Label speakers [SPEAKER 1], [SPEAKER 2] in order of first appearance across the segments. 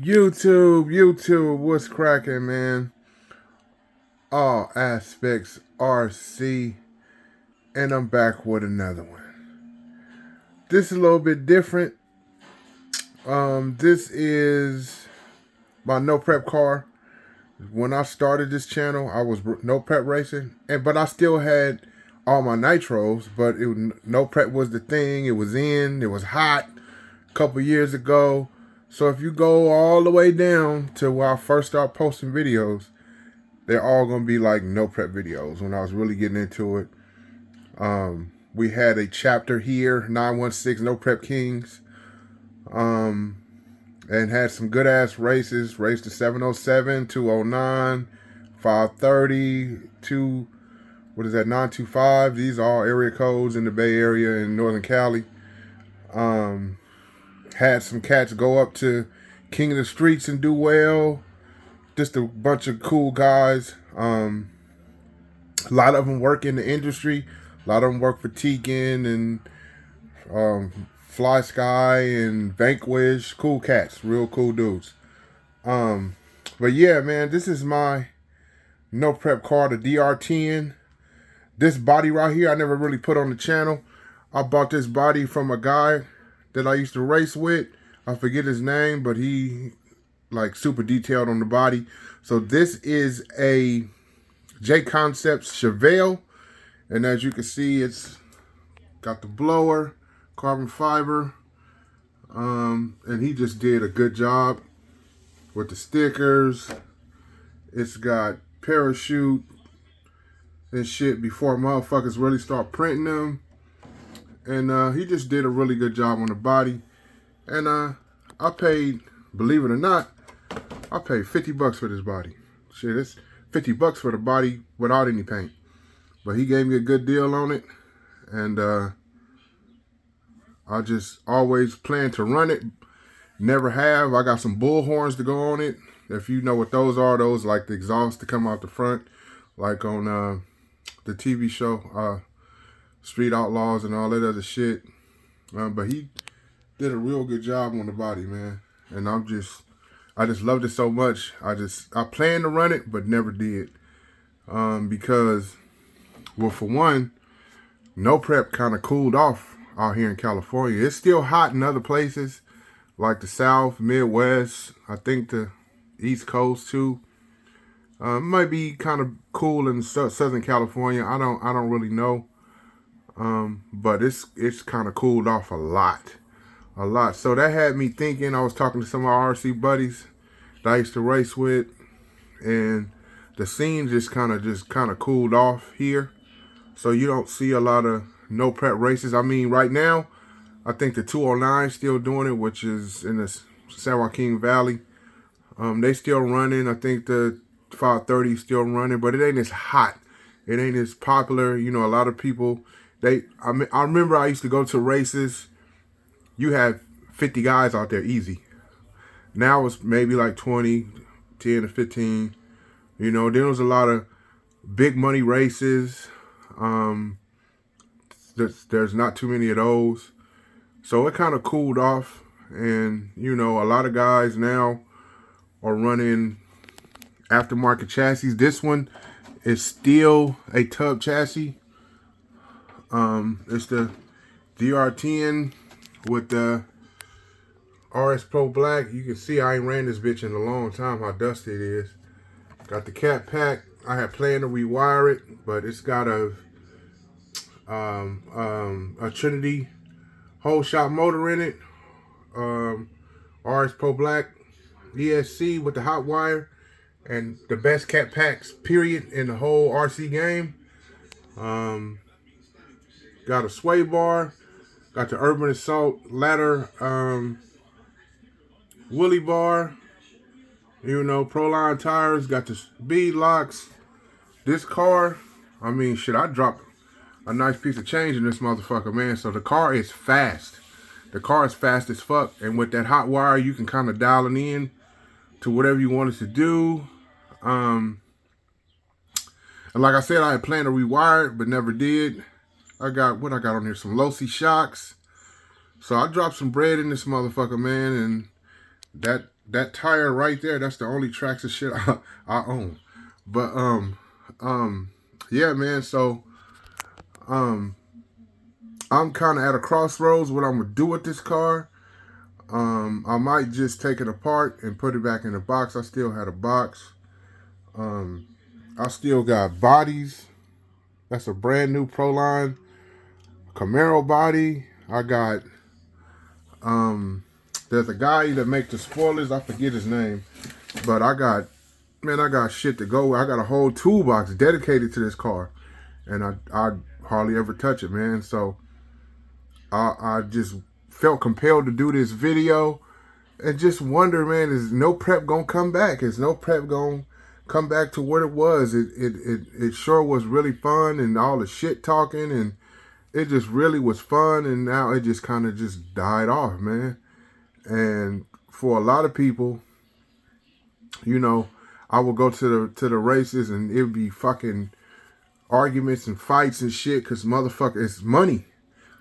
[SPEAKER 1] YouTube, what's cracking, man? All aspects RC, and I'm back with another one. This is a little bit different. This is my no prep car. When I started this channel, I was no prep racing, but I still had all my nitros. But no prep was the thing. It was in. It was hot a couple years ago. So if you go all the way down to where I first started posting videos, they're all going to be like no prep videos when I was really getting into it. We had a chapter here, 916 No Prep Kings, and had some good ass races. Raced the 707, 209, 530, 925. These are all area codes in the Bay Area in Northern Cali. Had some cats go up to King of the Streets and do well. Just a bunch of cool guys. A lot of them work in the industry. A lot of them work for Tegan and Fly Sky and Vanquish. Cool cats. Real cool dudes. But yeah, man, this is my no prep car, the DR10. This body right here, I never really put on the channel. I bought this body from a guy that I used to race with. I forget his name, but he like super detailed on the body. So this is a J Concepts Chevelle, and as you can see, it's got the blower, carbon fiber, and he just did a good job with the stickers. It's got parachute and shit before motherfuckers really start printing them, and he just did a really good job on the body. And I paid, believe it or not, I paid 50 bucks for this body. Shit, it's 50 bucks for the body without any paint. But he gave me a good deal on it. And I just always plan to run it. Never have. I got some bull horns to go on it. If you know what those are, those like the exhaust to come out the front. Like on the TV show, Street Outlaws and all that other shit. But he did a real good job on the body, man. And I just loved it so much. I planned to run it, but never did. Because, well, for one, no prep kind of cooled off out here in California. It's still hot in other places, like the South, Midwest, I think the East Coast too. Might be kind of cool in Southern California. I don't really know. But it's kind of cooled off a lot. So that had me thinking. I was talking to some of our RC buddies that I used to race with, and the scene just kind of cooled off here. So you don't see a lot of no prep races. I mean, right now, I think the 209 still doing it, which is in the San Joaquin Valley. They still running. I think the 530 still running, but it ain't as hot. It ain't as popular. You know, a lot of people, I remember I used to go to races. You had 50 guys out there easy. Now it's maybe like 20, 10 to 15. You know, there was a lot of big money races. There's not too many of those. So it kind of cooled off. And, you know, a lot of guys now are running aftermarket chassis. This one is still a tub chassis. It's the DR10 with the RS Pro Black. You can see I ain't ran this bitch in a long time, how dusty it is. Got the cat pack. I had planned to rewire it, but it's got a Trinity whole shot motor in it. RS Pro Black ESC with the hot wire, and the best cat packs period in the whole RC game. Got a sway bar. Got the Urban Assault ladder Willie bar. You know, Proline tires. Got the speed locks. This car, I mean, shit, I dropped a nice piece of change in this motherfucker, man. So the car is fast. The car is fast as fuck. And with that hot wire, you can kind of dial it in to whatever you want it to do. And like I said, I had planned to rewire it, but never did. I got on here, some Losi shocks. So I dropped some bread in this motherfucker, man, and that tire right there, that's the only tracks of shit I own. But yeah, man. So I'm kind of at a crossroads what I'm gonna do with this car. I might just take it apart and put it back in the box. I still had a box. I still got bodies. That's a brand new Proline Camaro body. I got there's a guy that make the spoilers. I forget his name, but I got shit to go. I got a whole toolbox dedicated to this car, and I hardly ever touch it, man. So I just felt compelled to do this video and just wonder, man, is No Prep gonna come back? Is No Prep gonna come back to what it was? It sure was really fun, and all the shit talking, and it just really was fun, and now it just kind of just died off, man. And for a lot of people, you know, I will go to the races and it would be fucking arguments and fights and shit because motherfucker, it's money.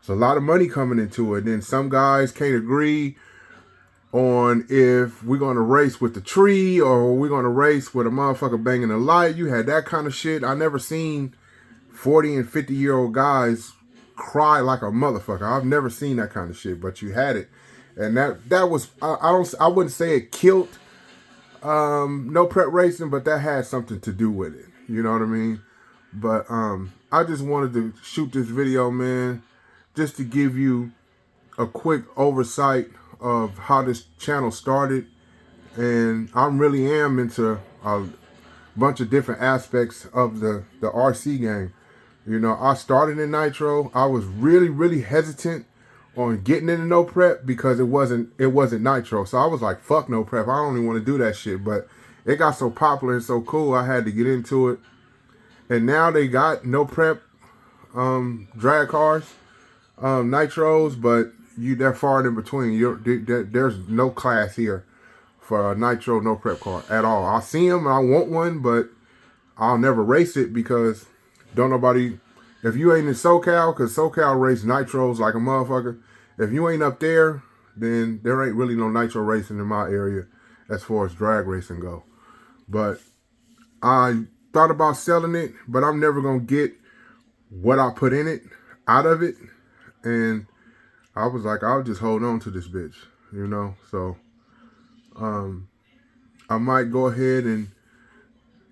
[SPEAKER 1] There's a lot of money coming into it. And then some guys can't agree on if we're going to race with the tree or we're going to race with a motherfucker banging a light. You had that kind of shit. I never seen 40 and 50-year-old guys cry like a motherfucker. I've never seen that kind of shit, but you had it. And that was, I wouldn't say it killed No Prep racing, but that had something to do with it. You know what I mean? But I just wanted to shoot this video, man, just to give you a quick oversight of how this channel started. And I really am into a bunch of different aspects of the RC game. You know, I started in Nitro. I was really hesitant on getting into No Prep because it wasn't Nitro. So I was like, fuck No Prep. I don't even want to do that shit. But it got so popular and so cool, I had to get into it. And now they got No Prep drag cars, Nitros, but they're far in between. There's no class here for a Nitro No Prep car at all. I see them and I want one, but I'll never race it because don't nobody, if you ain't in SoCal, because SoCal race Nitros like a motherfucker, if you ain't up there, then there ain't really no Nitro racing in my area as far as drag racing go. But I thought about selling it, but I'm never going to get what I put in it out of it. And I was like, I'll just hold on to this bitch, you know? So I might go ahead and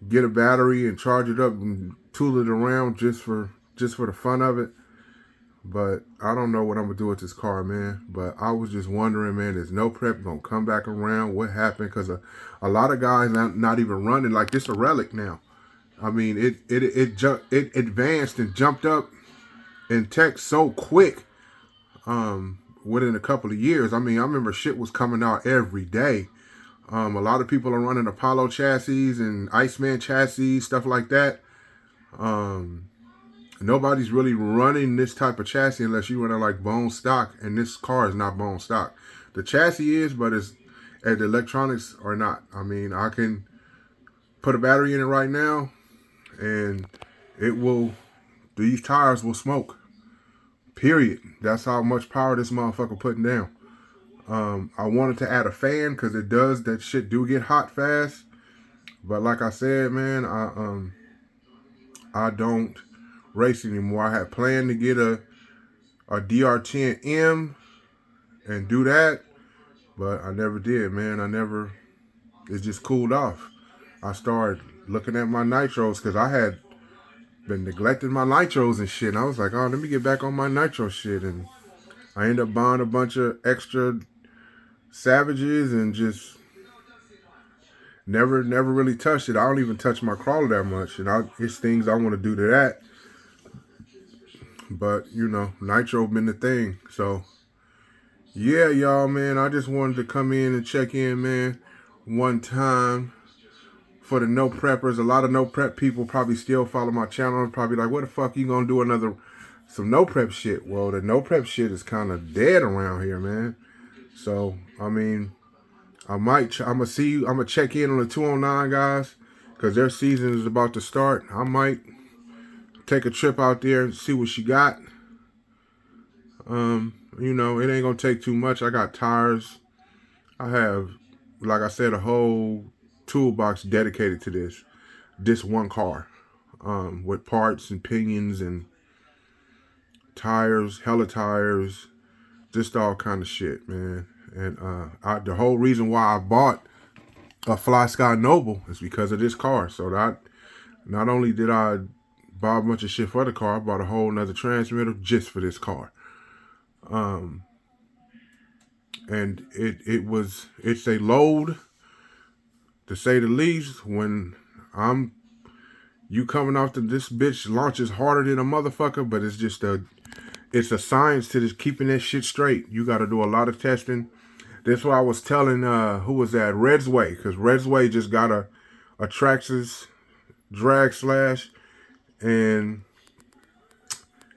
[SPEAKER 1] get a battery and charge it up and tool it around just for the fun of it. But I don't know what I'm gonna do with this car, man. But I was just wondering, man, is No Prep gonna come back around? What happened? Because a lot of guys not even running. Like, this a relic now. I mean, it advanced and jumped up in tech so quick within a couple of years. I mean, I remember shit was coming out every day. A lot of people are running Apollo chassis and Iceman chassis, stuff like that. Nobody's really running this type of chassis unless you run it like bone stock, and this car is not bone stock. The chassis is, but the electronics are not. I mean, I can put a battery in it right now, and these tires will smoke. Period. That's how much power this motherfucker putting down. I wanted to add a fan because that shit do get hot fast. But like I said, man, I don't race anymore. I had planned to get a DR10M and do that, but I never did, man. It just cooled off. I started looking at my nitros because I had been neglecting my nitros and shit. And I was like, oh, let me get back on my nitro shit. And I ended up buying a bunch of extra Savages and just never really touched it. I don't even touch my crawler that much. And it's things I want to do to that. But, you know, Nitro been the thing. So, yeah, y'all, man. I just wanted to come in and check in, man, one time for the No Preppers. A lot of No Prep people probably still follow my channel and probably like, what the fuck you gonna do some No Prep shit? Well, the No Prep shit is kind of dead around here, man. So, I mean, I'm gonna check in on the 209 guys because their season is about to start. I might take a trip out there and see what she got. You know, it ain't gonna take too much. I got tires. I have like I said, a whole toolbox dedicated to this one car, with parts and pinions and tires, hella tires, just all kind of shit, man. And the whole reason why I bought a Fly Sky Noble is because of this car. So that not only did I buy a bunch of shit for the car, I bought a whole nother transmitter just for this car. And it's a load, to say the least. When you coming off this bitch launches harder than a motherfucker, but it's a science to just keeping that shit straight. You got to do a lot of testing. That's why I was telling, who was that? Red's Way. Because Red's Way just got a Traxxas drag slash. And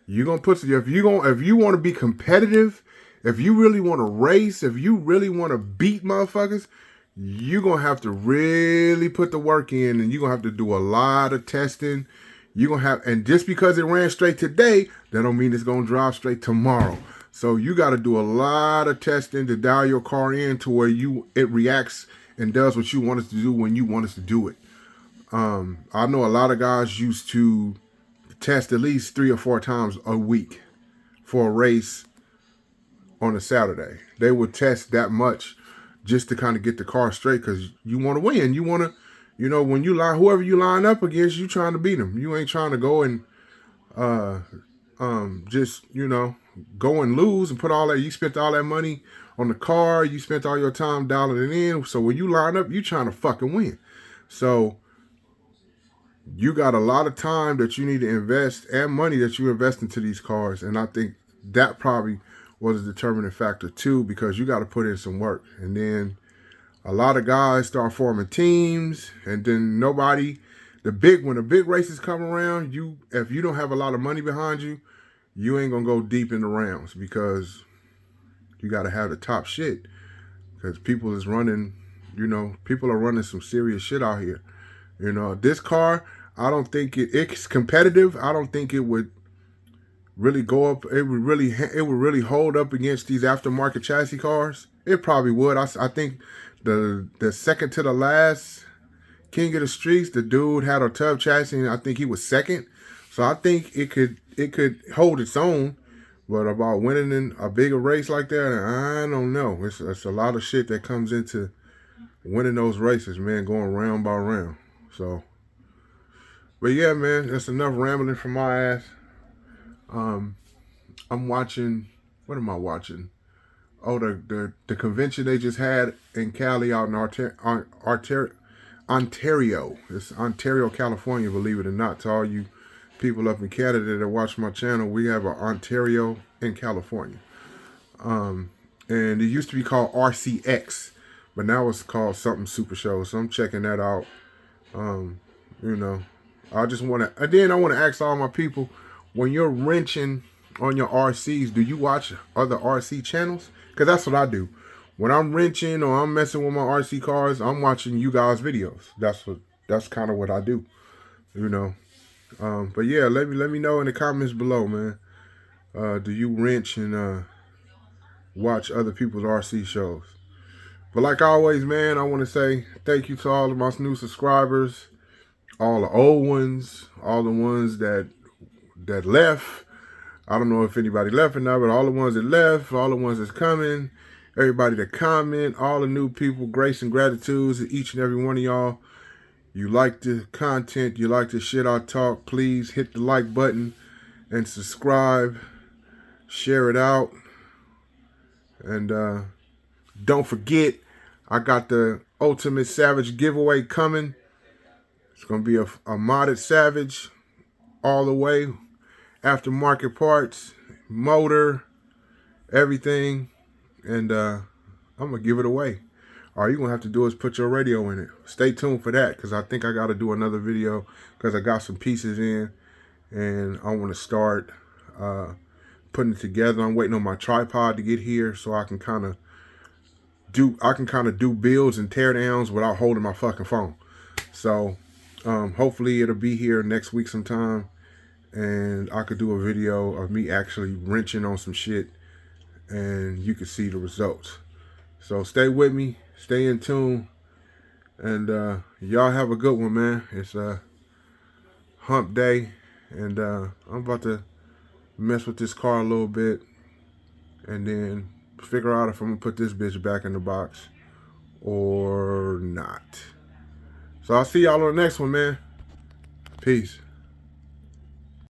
[SPEAKER 1] you're going to put, if you want to be competitive, if you really want to race, if you really want to beat motherfuckers, you're going to have to really put the work in, and you're going to have to do a lot of testing. You're going to have, and just because it ran straight today, that don't mean it's going to drive straight tomorrow. So you got to do a lot of testing to dial your car in to where it reacts and does what you want it to do when you want it to do it. I know a lot of guys used to test at least 3 or 4 times a week for a race on a Saturday. They would test that much just to kind of get the car straight, because you want to win. You want to, when you whoever you line up against, you trying to beat them. You ain't trying to go and just, go and lose and put all that. You spent all that money on the car. You spent all your time dialing it in. So when you line up, you trying to fucking win. So you got a lot of time that you need to invest and money that you invest into these cars. And I think that probably was a determining factor too, because you got to put in some work. And then a lot of guys start forming teams, and then when the big races come around, if you don't have a lot of money behind you, you ain't gonna go deep in the rounds, because you got to have the top shit. Because people are running some serious shit out here. This car, I don't think it's competitive. I don't think it would really go up. It would really hold up against these aftermarket chassis cars. It probably would. I think the second to the last King of the Streets, the dude had a Tub chassis, and I think he was second. So I think it could hold its own. But about winning in a bigger race like that, I don't know. It's a lot of shit that comes into winning those races, man, going round by round. So, but yeah, man, that's enough rambling from my ass. I'm watching, what am I watching? Oh, the convention they just had in Cali out in Ontario. It's Ontario, California, believe it or not. To all you people up in Canada that watch my channel, we have an Ontario in California. And it used to be called RCX, but now it's called something Super Show. So I'm checking that out. I just want to, and then I want to ask all my people, when you're wrenching on your RCs, do you watch other RC channels? Because that's what I do. When I'm wrenching or I'm messing with my RC cars, I'm watching you guys' videos. That's kind of what I do, But yeah, let me know in the comments below, man. Do you wrench and watch other people's RC shows? But like always, man, I want to say thank you to all of my new subscribers, all the old ones, all the ones that left. I don't know if anybody left or not, but all the ones that left, all the ones that's coming, everybody that comment, all the new people, grace and gratitude to each and every one of y'all. You like the content, you like the shit I talk, please hit the like button and subscribe, share it out. And don't forget, I got the Ultimate Savage giveaway coming. It's going to be a modded Savage all the way. Aftermarket parts, motor, everything. And I'm going to give it away. All you're going to have to do is put your radio in it. Stay tuned for that, because I think I got to do another video, because I got some pieces in and I want to start putting it together. I'm waiting on my tripod to get here so I can kind of do builds and tear downs without holding my fucking phone. So hopefully it'll be here next week sometime, and I could do a video of me actually wrenching on some shit and you can see the results. So stay with me, stay in tune, and y'all have a good one, man. It's hump day, and I'm about to mess with this car a little bit, and then figure out if I'm gonna put this bitch back in the box or not. So I'll see y'all on the next one, man. Peace.